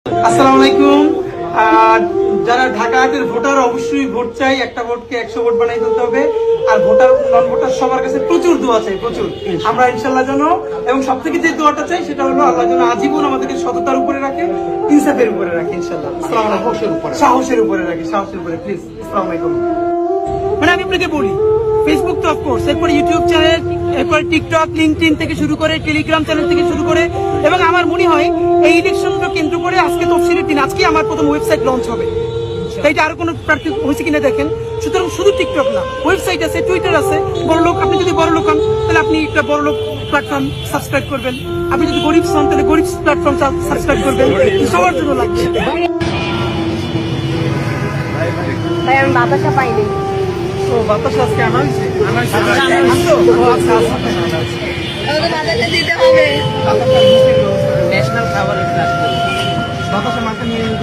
আসসালামু আলাইকুম। যারা ঢাকা হাটের ভোটার অবশ্যই ভোট চাই, একটা ভোটকে 100 ভোট বানাই তুলতে হবে। আর ভোটার নন ভোটার সবার কাছে প্রচুর দোয়া চাই, প্রচুর। আমরা ইনশাল্লাহ যেন, এবং সব থেকে যে দোয়াটা চাই সেটা হলো আল্লাহ যেন আজীবন আমাদেরকে সততার উপরে রাখে, ইনসাফের উপরে রাখে ইনশাল্লাহ। সাহসের উপরে রাখে, সাহসের উপরে প্লিজ। আসসালামু আলাইকুম। মানে আমি আপনাকে বলি, ফেসবুক তো অফকোর্স, এরপরে ইউটিউব চ্যানেল, এরপরে টিকটক, লিঙ্কডইন থেকে শুরু করে টেলিগ্রাম চ্যানেল থেকে শুরু করে, এবং আমার মনে হয় এই ইলেকশনকে কেন্দ্র করে আজকে তফসিলের দিন, আজকে আমার প্রথম ওয়েবসাইট লঞ্চ হবে। তাই এটা আরো কোনো প্রার্থী হয়েছে কিনা দেখেন। সুতরাং শুধু টিকটক না, ওয়েবসাইট আছে, টুইটার আছে। বড় লোক, আপনি যদি বড় লোক হন তাহলে আপনি একটা বড় লোক প্ল্যাটফর্ম সাবস্ক্রাইব করবেন। আপনি যদি গরিব হন তাহলে গরিব প্ল্যাটফর্ম সাবস্ক্রাইব করবেন। সবার জন্য লাগবে। ভাই আমি বাতাসা পাইনি। ও বাতাস আজকে আনা হয়েছে, বাতাসা দিতে হবে। ন্যাশনাল খাবারের বাতাসা মাথা নিয়ে